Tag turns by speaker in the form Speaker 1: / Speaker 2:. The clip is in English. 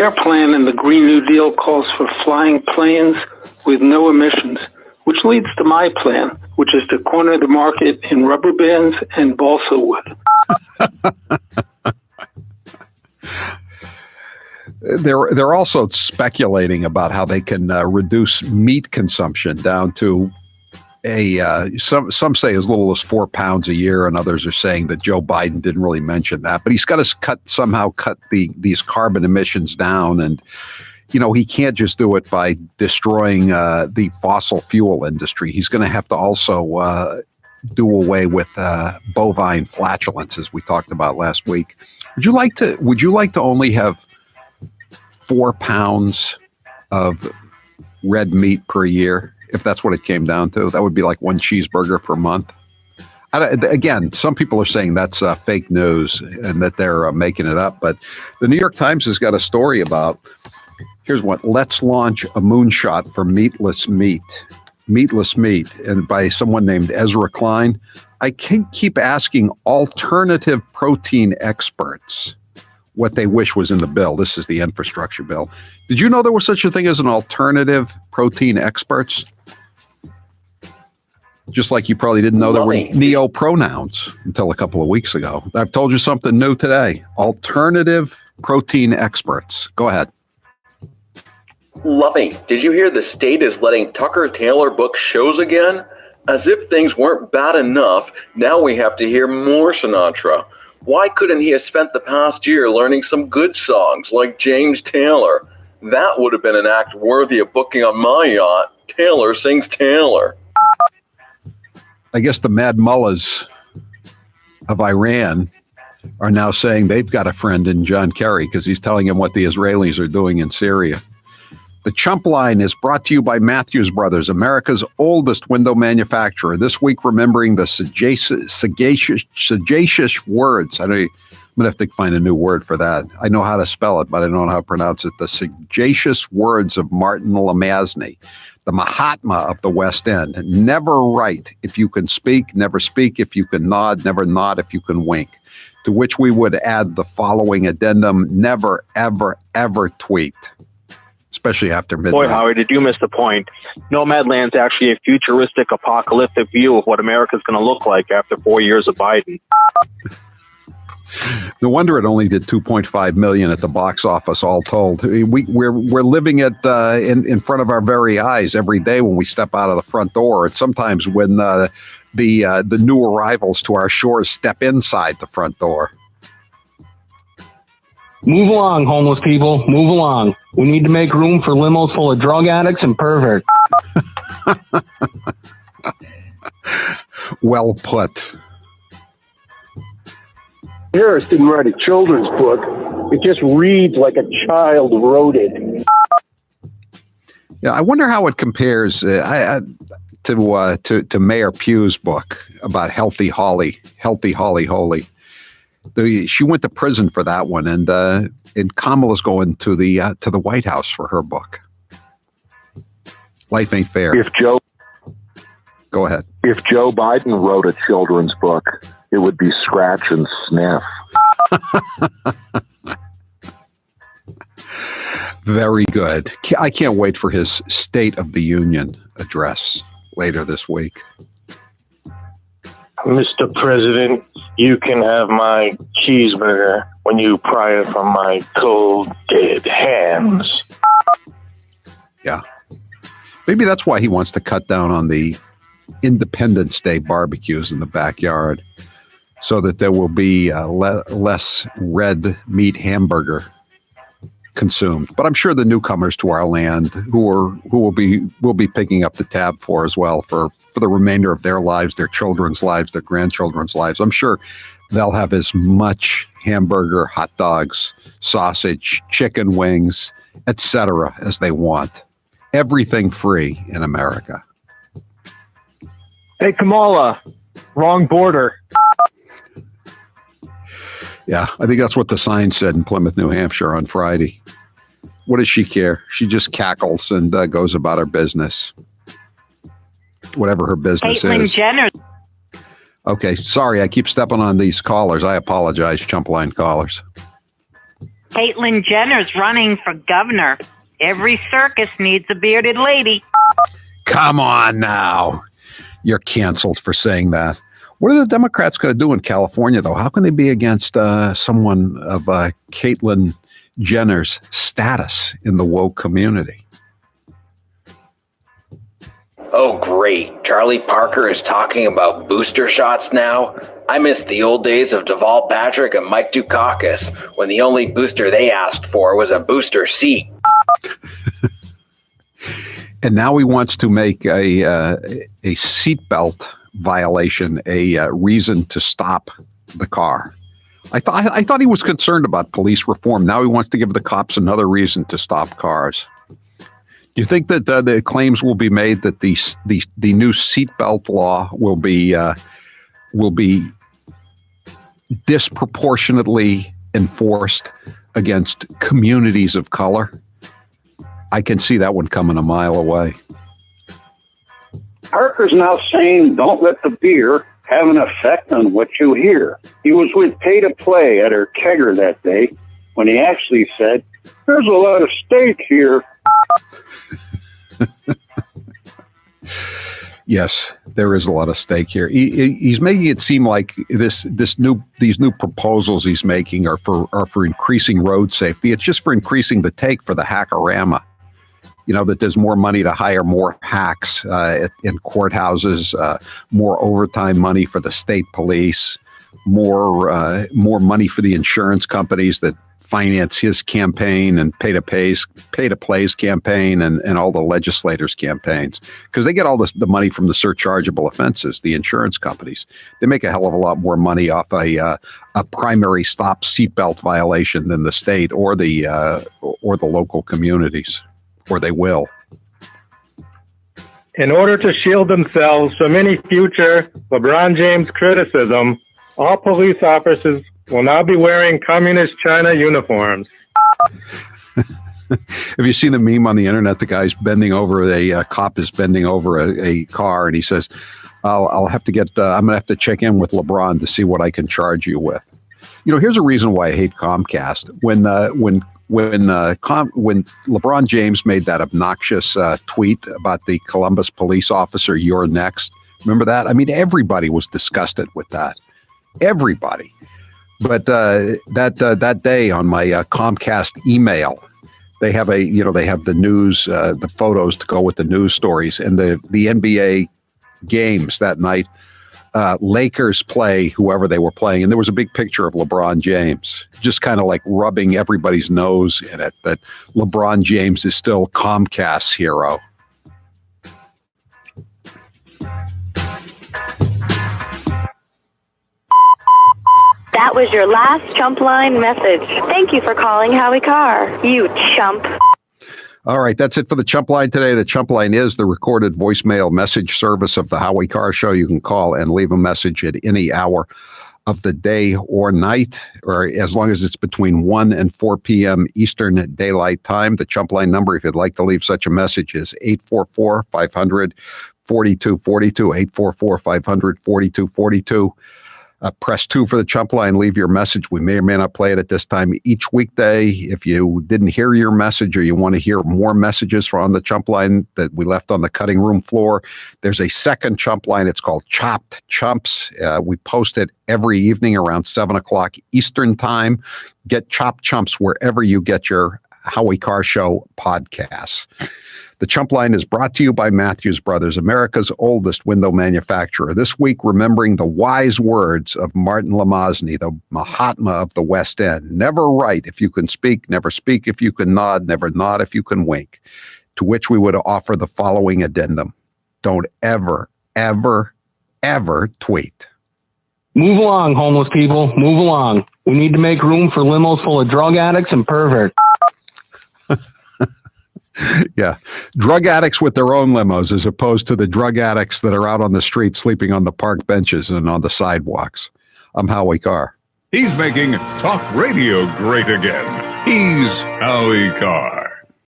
Speaker 1: Their plan in the Green New Deal calls for flying planes with no emissions, which leads to my plan, which is to corner the market in rubber bands and balsa wood.
Speaker 2: They're also speculating about how they can reduce meat consumption down to some say as little as 4 pounds a year, and others are saying that Joe Biden didn't really mention that, but he's got to somehow cut these carbon emissions down, and he can't just do it by destroying the fossil fuel industry. He's going to have to also do away with bovine flatulence, as we talked about last week. Would you like to only have 4 pounds of red meat per year? If that's what it came down to, that would be like 1 cheeseburger per month. Again, some people are saying that's fake news and that they're making it up. But the New York Times has got a story about, here's one, let's launch a moonshot for meatless meat, and by someone named Ezra Klein. I keep asking alternative protein experts what they wish was in the bill. This is the infrastructure bill. Did you know there was such a thing as an alternative protein experts? Just like you probably didn't know there were neo-pronouns until a couple of weeks ago. I've told you something new today. Alternative protein experts. Go ahead.
Speaker 3: Loving. Did you hear the state is letting Tucker Taylor book shows again? As if things weren't bad enough, now we have to hear more Sinatra. Why couldn't he have spent the past year learning some good songs like James Taylor? That would have been an act worthy of booking on my yacht. Taylor sings Taylor.
Speaker 2: I guess the Mad Mullahs of Iran are now saying they've got a friend in John Kerry because he's telling them what the Israelis are doing in Syria. The CHUMPLINE is brought to you by Matthews Brothers, America's oldest window manufacturer. This week, remembering the sagacious words. I'm going to have to find a new word for that. I know how to spell it, but I don't know how to pronounce it. The sagacious words of Martin Lamasny, the Mahatma of the West End. Never write if you can speak, never speak if you can nod, never nod if you can wink. To which we would add the following addendum: never, ever, ever tweet. Especially after midnight.
Speaker 4: Boy, Howard, did you miss the point? Nomadland's actually a futuristic, apocalyptic view of what America's going to look like after 4 years of Biden.
Speaker 2: No wonder it only did 2.5 million at the box office, all told. We're living it in front of our very eyes every day when we step out of the front door. And sometimes when the new arrivals to our shores step inside the front door.
Speaker 5: Move along, homeless people. Move along. We need to make room for limos full of drug addicts and perverts.
Speaker 2: Well put.
Speaker 6: Harris didn't write a children's book. It just reads like a child wrote it.
Speaker 2: Yeah, I wonder how it compares to Mayor Pugh's book about Healthy Holly Holy. She went to prison for that one, and Kamala's going to the White House for her book. Life ain't fair. Go ahead.
Speaker 6: If Joe Biden wrote a children's book, it would be Scratch and Sniff.
Speaker 2: Very good. I can't wait for his State of the Union address later this week.
Speaker 7: Mr. President, you can have my cheeseburger when you pry it from my cold, dead hands.
Speaker 2: Yeah. Maybe that's why he wants to cut down on the Independence Day barbecues in the backyard, so that there will be less red meat hamburger consumed. But I'm sure the newcomers to our land who will be picking up the tab for as well for the remainder of their lives, their children's lives, their grandchildren's lives. I'm sure they'll have as much hamburger, hot dogs, sausage, chicken wings, etc. as they want. Everything free in America.
Speaker 4: Hey, Kamala, wrong border.
Speaker 2: Yeah, I think that's what the sign said in Plymouth, New Hampshire on Friday. What does she care? She just cackles and goes about her business. Whatever her business
Speaker 8: Caitlyn
Speaker 2: is.
Speaker 8: Jenner.
Speaker 2: Okay, sorry, I keep stepping on these callers. I apologize, CHUMPLINE callers.
Speaker 8: Caitlyn Jenner's running for governor. Every circus needs a bearded lady.
Speaker 2: Come on now. You're canceled for saying that. What are the Democrats going to do in California, though? How can they be against someone of Caitlyn Jenner's status in the woke community?
Speaker 3: Oh, great. Charlie Parker is talking about booster shots now. I miss the old days of Deval Patrick and Mike Dukakis when the only booster they asked for was a booster seat.
Speaker 2: And now he wants to make a seatbelt violation a reason to stop the car. I thought he was concerned about police reform. Now he wants to give the cops another reason to stop cars. Do you think that the claims will be made that the new seatbelt law will be disproportionately enforced against communities of color? I can see that one coming a mile away.
Speaker 6: Parker's now saying don't let the beer have an effect on what you hear. He was with Pay to Play at her kegger that day when he actually said, "There's a lot of steak here."
Speaker 2: Yes, there is a lot of stake here. He's making it seem like these new proposals he's making are for increasing road safety. It's just for increasing the take for the hackorama. You know, that there's more money to hire more hacks in courthouses, more overtime money for the state police, more money for the insurance companies that finance his campaign and pay to play's campaign and all the legislators' campaigns, because they get all the money from the surchargeable offenses. The insurance companies, they make a hell of a lot more money off a primary stop seatbelt violation than the state or the local communities, or they will.
Speaker 9: In order to shield themselves from any future LeBron James criticism, all police officers will now be wearing Communist China uniforms.
Speaker 2: Have you seen the meme on the internet? The guy's bending over, a cop is bending over a car, and he says, I'll have to get, I'm going to have to check in with LeBron to see what I can charge you with. You know, here's a reason why I hate Comcast. When LeBron James made that obnoxious tweet about the Columbus police officer, "You're next," remember that? I mean, everybody was disgusted with that. Everybody. But that day on my Comcast email, they have the news, the photos to go with the news stories, and the NBA games that night. Lakers play whoever they were playing, and there was a big picture of LeBron James, just kind of like rubbing everybody's nose in it that LeBron James is still Comcast's hero.
Speaker 10: That was your last Chump Line message. Thank you for calling Howie Carr, you chump.
Speaker 2: All right, that's it for the Chump Line today. The Chump Line is the recorded voicemail message service of the Howie Carr Show. You can call and leave a message at any hour of the day or night, or as long as it's between 1 and 4 p.m. Eastern Daylight Time. The Chump Line number, if you'd like to leave such a message, is 844-500-4242, 844-500-4242. Press 2 for the Chump Line. Leave your message. We may or may not play it at this time each weekday. If you didn't hear your message or you want to hear more messages from the Chump Line that we left on the cutting room floor, there's a second Chump Line. It's called Chopped Chumps. We post it every evening around 7 o'clock Eastern Time. Get Chopped Chumps wherever you get your Howie Carr Show podcasts. The Chump Line is brought to you by Matthews Brothers, America's oldest window manufacturer. This week, remembering the wise words of Martin Lamazny, the Mahatma of the West End. Never write if you can speak, never speak if you can nod, never nod if you can wink. To which we would offer the following addendum. Don't ever, ever, ever tweet.
Speaker 5: Move along, homeless people. Move along. We need to make room for limos full of drug addicts and perverts.
Speaker 2: Yeah. Drug addicts with their own limos as opposed to the drug addicts that are out on the street sleeping on the park benches and on the sidewalks. I'm Howie Carr.
Speaker 11: He's making talk radio great again. He's Howie Carr.